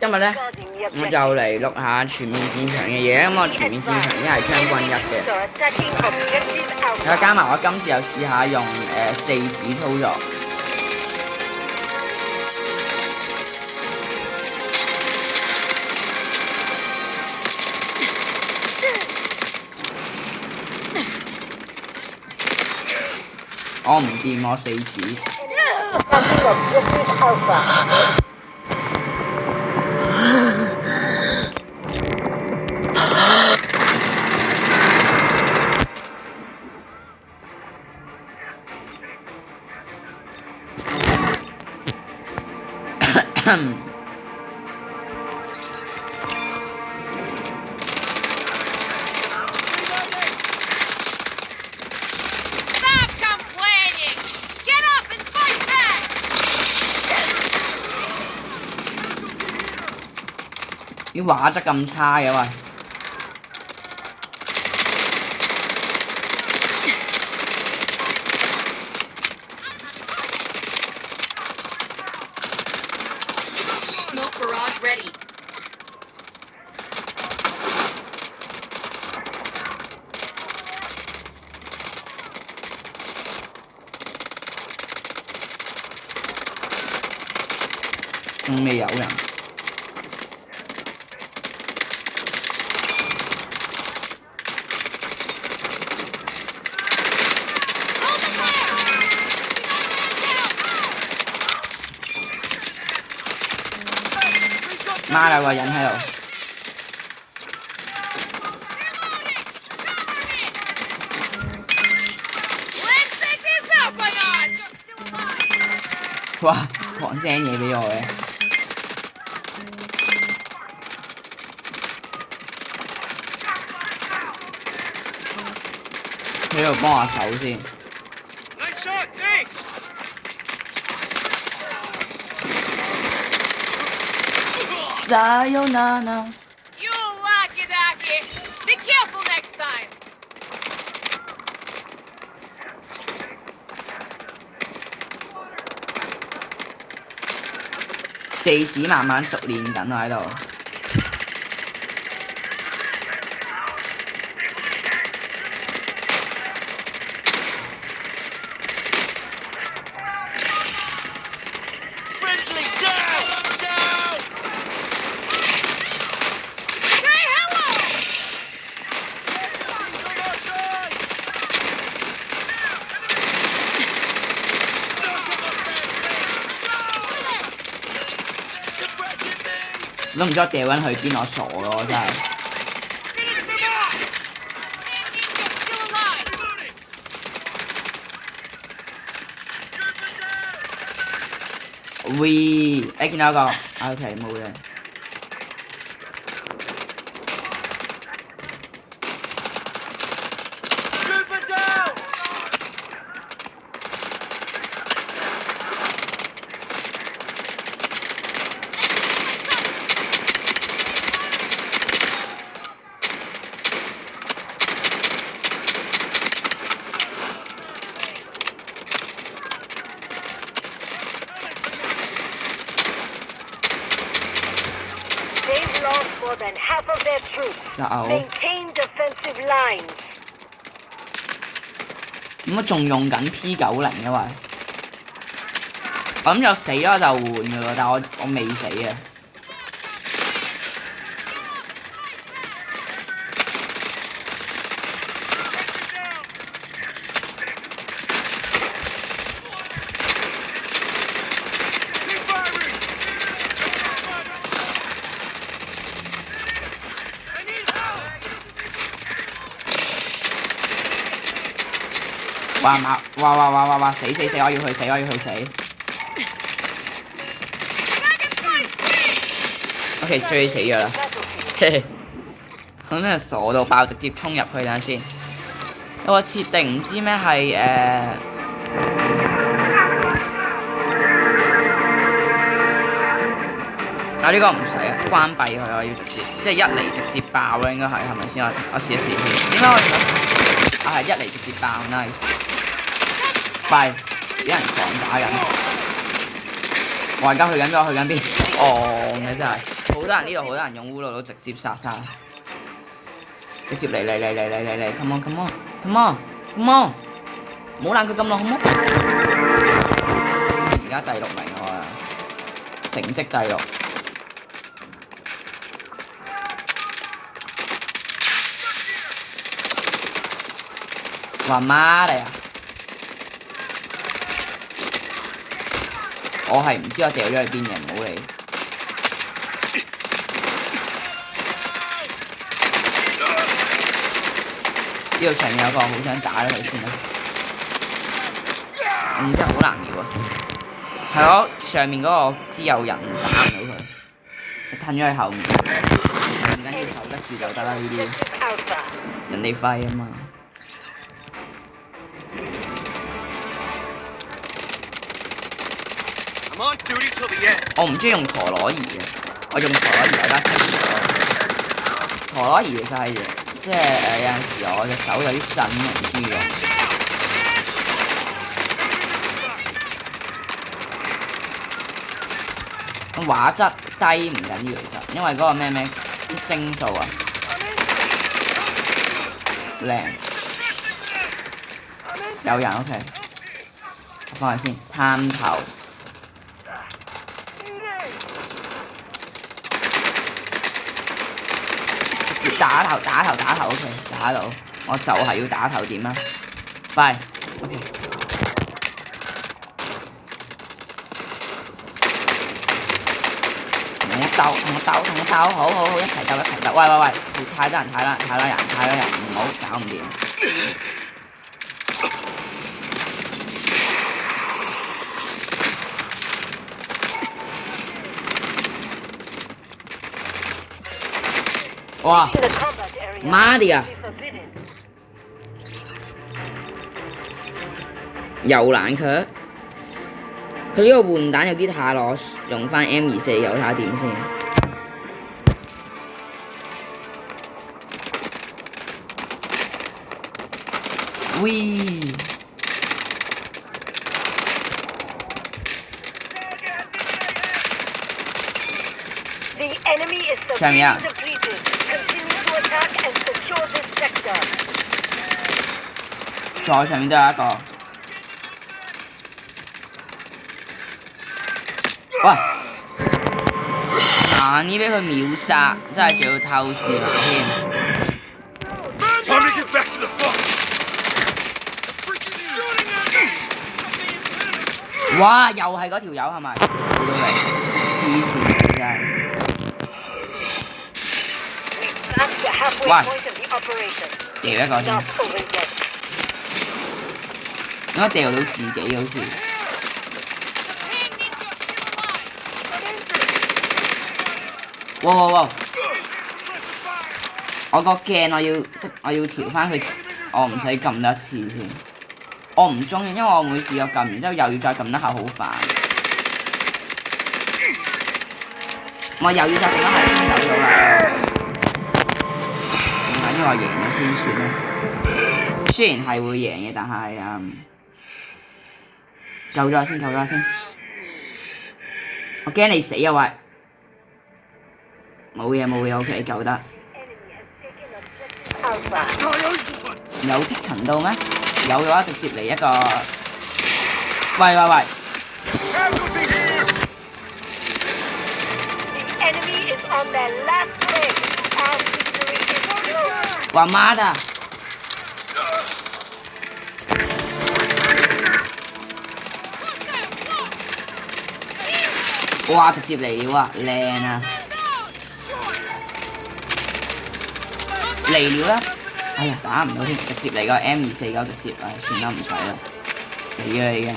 今日咧，我就嚟錄下全面戰場嘅嘢，咁我全面戰場已經係將軍一嘅，再加埋我今次又試下用四指操作。我唔掂我四指。啲畫質咁差嘅喂！仲未有人。孖有個人喺度。哇！狂 send 嘢俾我嘅。喺度幫下手先。Sayonara. You lucky ducky. Be careful next time. 四指慢慢熟練緊喺度。都唔知我掉緊去邊，我傻咯真係。喂，見到一個 ，OK 冇嘢。More than half of their troops. Maintain defensive lines. 咁我仲用緊 P90嘅喂，我諗就死咗就換噶啦，但係我未死啊。哇！死！我要去死。OK， 追死咗啦。咁真係傻到爆，直接衝入去，等下先。有個設定唔知咩係呢個唔使啊，關閉佢我要直接，即係一嚟直接爆啦，應該係咪先？我試一試先。點解我係一嚟直接爆 ，nice。快！俾人狂打緊。我而家去緊邊？我去緊邊？哦嘅真係，好多人呢度，好多人用烏魯魯直接殺晒，直接嚟 ，come on，唔好攬佢咁耐好唔好？而家第6名我啊，成績第6。話媽嚟啊！我係唔知我掉咗去邊嘅，唔好理。呢度上面有個好想打咗佢先啦，真係好難瞄啊！係咯，上面嗰個知有人打唔到佢，褪咗去後面，唔緊要守得住就得啦呢啲，人哋廢啊嘛。我唔中意用陀螺儀嘅，我用陀螺儀大家識咗。陀螺儀其實係即係有陣時我隻手有啲震唔中意用。畫質低唔緊要其實，因為嗰個咩幀數啊靚。有人 OK， 我放下先，探頭。打頭 OK， 打到，我就係要打頭點啊？快 OK。同我鬥，好，一齊鬥，喂，太多人，唔好搞唔掂。哇！媽啲啊！又懶佢呢個換彈有啲太攞，用翻 M24有睇下點先。喂！上面啊！再上面都有一個。喂！難啲俾佢秒殺，真係仲要透視埋添。哇！又係嗰條友係咪？估到你，黐線真係。喂！掉一個先，應該掉到自己好似。哇！我個鏡我要調翻佢，我唔使撳得一次先。我唔中意，因為我每次我撳完之後又要再撳得下，好煩。我又要再撳得下先走咗啦。唔緊要，我贏咗先算啦。雖然係會贏嘅，但係救咗先。我驚你死啊喂！冇嘢 OK 救得。有剔勤到咩？有嘅話直接嚟一個。喂！話媽的！哇！直接嚟了啊，靚啊！嚟了啦！哎呀，打唔到添，直接嚟個 M249直接，唉，算啦，唔使啦，死啦已經。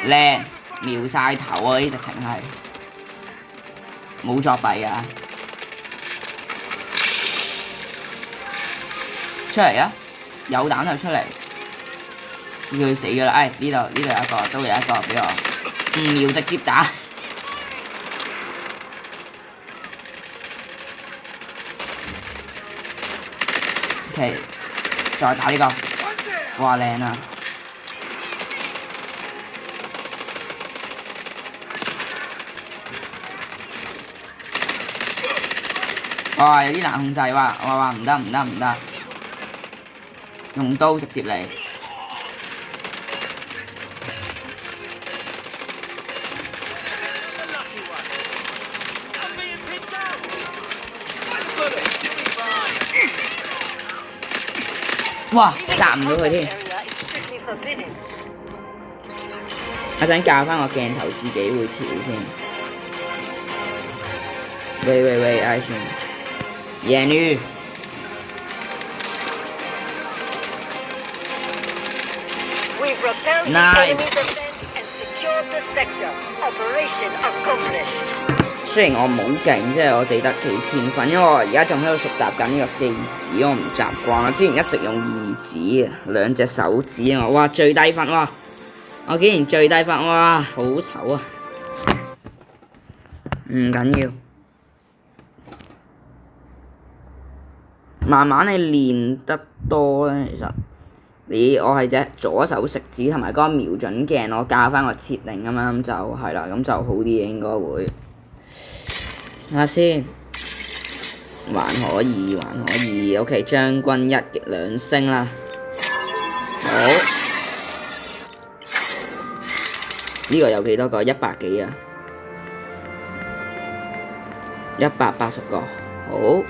靚，瞄晒頭啊！呢直情係冇作弊啊！出嚟啊！有膽就出嚟，要佢死㗎啦！哎，呢度有一個，都有一個俾我，唔瞄直接打。OK，再打呢個，哇靚啊！哇，有啲難控制哇，唔得，用刀直接嚟。哇，砸唔到佢添。我想教翻個鏡頭自己會調先。喂，愛情，艳女。We've repelled the Nice. enemy's defense and secured the sector. Operation accomplished. 雖然我冇勁，即係我哋得幾千分，因為我而家仲喺度熟習緊呢個4指，我唔習慣。我之前一直用2指啊，2隻手指啊，哇最低分哇！我竟然最低分哇，好醜啊！唔緊要，慢慢你練得多咧，其實我係隻左手食指同埋嗰個瞄準鏡，我教翻個設定咁樣就係啦，咁就好啲嘅應該會。睇下先，還可以 ，OK， 將軍1擊2星啦，好，呢個有幾多個？100幾啊？180個，好。